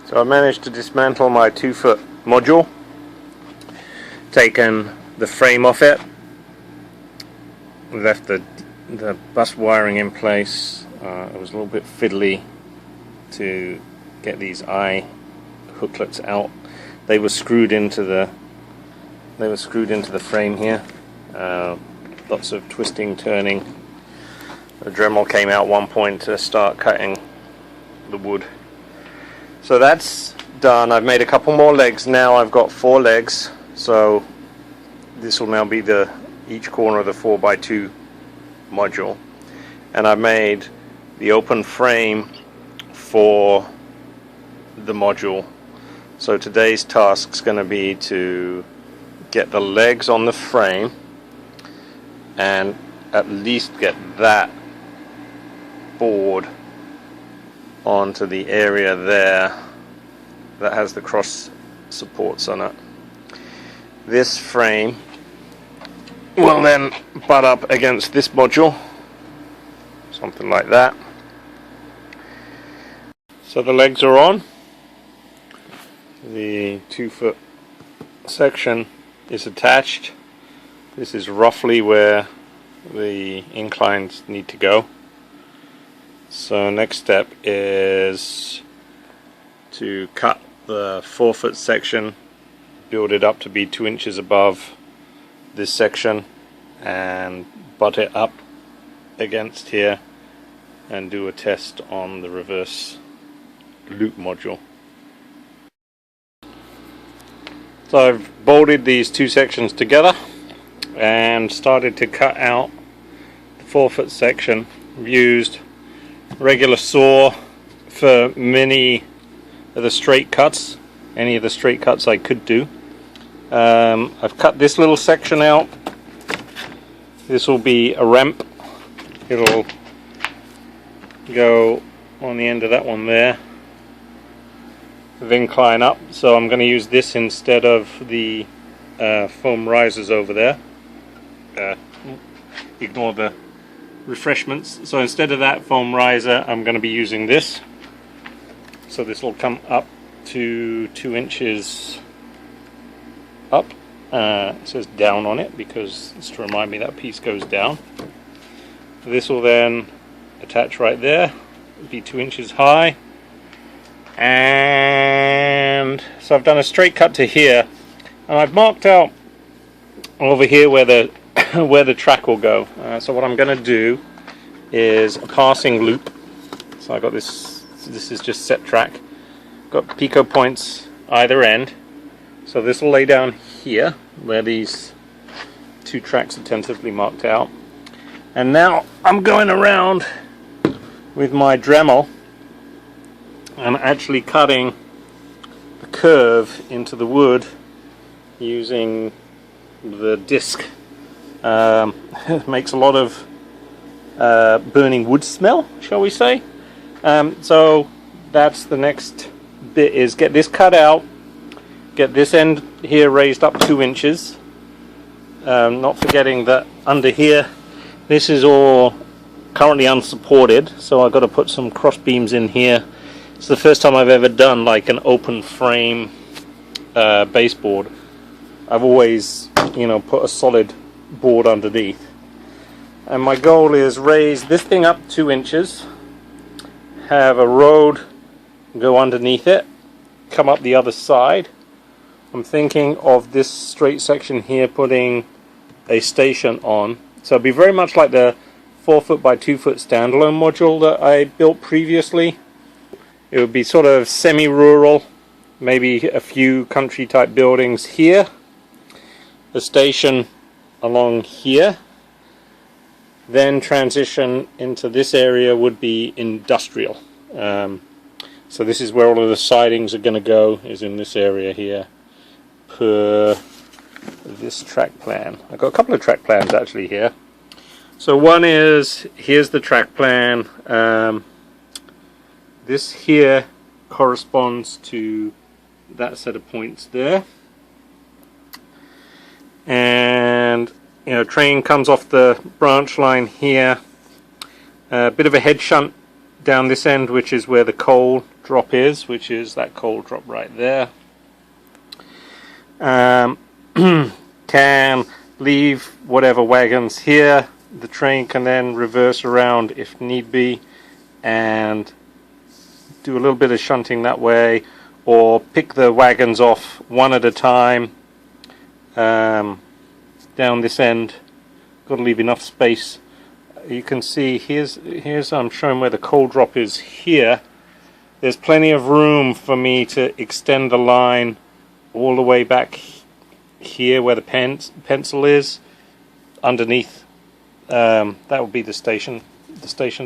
So I managed to dismantle my 2-foot module, taken the frame off it, left the bus wiring in place. It was a little bit fiddly to get these eye hooklets out. They were screwed into the frame here. Lots of twisting, turning. The Dremel came out one point to start cutting the wood. So that's done. I've made a couple more legs now. I've got 4 legs, so this will now be each corner of the 4x2 module, and I've made the open frame for the module. So today's task is going to be to get the legs on the frame and at least get that board onto the area there that has the cross supports on it. This frame will then butt up against this module, something like that. So the legs are on. The 2-foot section is attached. This is roughly where the inclines need to go. So next step is to cut the 4-foot section, build it up to be 2 inches above this section, and butt it up against here and do a test on the reverse loop module. So I've bolted these 2 sections together and started to cut out the 4-foot section. I've used regular saw for many of the straight cuts, any of the straight cuts I could do. I've cut this little section out. This will be a ramp. It'll go on the end of that one there, then climb up. So I'm going to use this instead of the foam risers over there. Ignore the refreshments. So instead of that foam riser, I'm going to be using this. So this will come up to 2 inches up. It says down on it because it's to remind me that piece goes down. This will then attach right there. It'll be 2 inches high. And so I've done a straight cut to here, and I've marked out over here where the where the track will go. So what I'm going to do is a passing loop. So I got this. This is just set track. Got picot points either end. So this will lay down here where these 2 tracks are tentatively marked out. And now I'm going around with my Dremel and actually cutting the curve into the wood using the disc. It makes a lot of burning wood smell, shall we say. So that's the next bit, is get this cut out, get this end here raised up 2 inches, not forgetting that under here this is all currently unsupported, so I've got to put some cross beams in here. It's the first time I've ever done like an open frame baseboard. I've always, put a solid board underneath, and my goal is raise this thing up 2 inches, have a road go underneath it, come up the other side. I'm thinking of this straight section here putting a station on, so it'll be very much like the 4-foot by 2-foot standalone module that I built previously. It would be sort of semi-rural, maybe a few country type buildings here, a station along here, then transition into this area would be industrial. So this is where all of the sidings are going to go, is in this area here, per this track plan. I've got a couple of track plans actually here. So one is, here's the track plan. This here corresponds to that set of points there. And train comes off the branch line here. A bit of a head shunt down this end, which is where the coal drop is, which is that coal drop right there. Can leave whatever wagons here. The train can then reverse around if need be and do a little bit of shunting that way, or pick the wagons off one at a time down this end. Got to leave enough space. You can see here's I'm showing where the coal drop is here. There's plenty of room for me to extend the line all the way back here where the pencil is underneath. That would be the station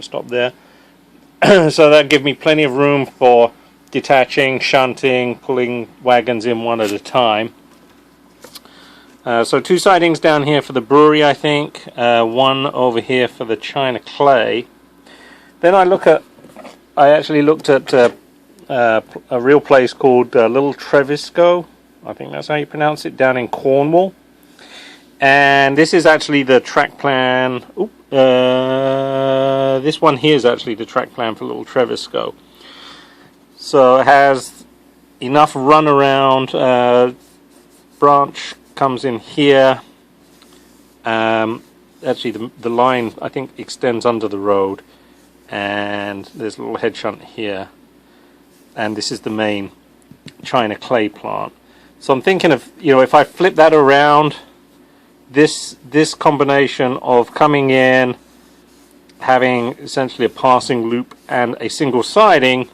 stop there. So that give me plenty of room for detaching, shunting, pulling wagons in one at a time. So 2 sidings down here for the brewery, I think. One over here for the China clay. Then I actually looked at a real place called Little Trevisco. I think that's how you pronounce it, down in Cornwall. And this is actually the track plan. This one here is actually the track plan for Little Trevisco. So it has enough runaround. Branch comes in here. Actually, the line I think extends under the road, and there's a little head shunt here. And this is the main China clay plant. So I'm thinking of, if I flip that around, this combination of coming in, having essentially a passing loop and a single siding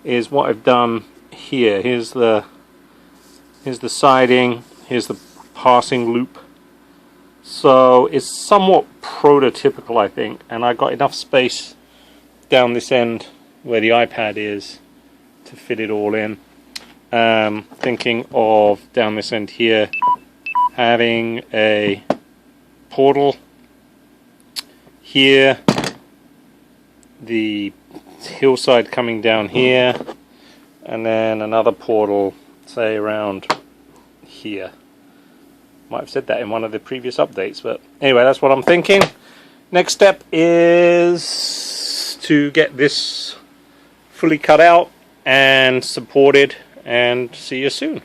is what I've done here. Here's the siding, here's the passing loop. So it's somewhat prototypical, I think, and I got enough space down this end where the iPad is to fit it all in. Thinking of down this end here having a portal here, the hillside coming down here, and then another portal, say around here. Might have said that in one of the previous updates, but anyway, that's what I'm thinking. Next step is to get this fully cut out and supported, and see you soon.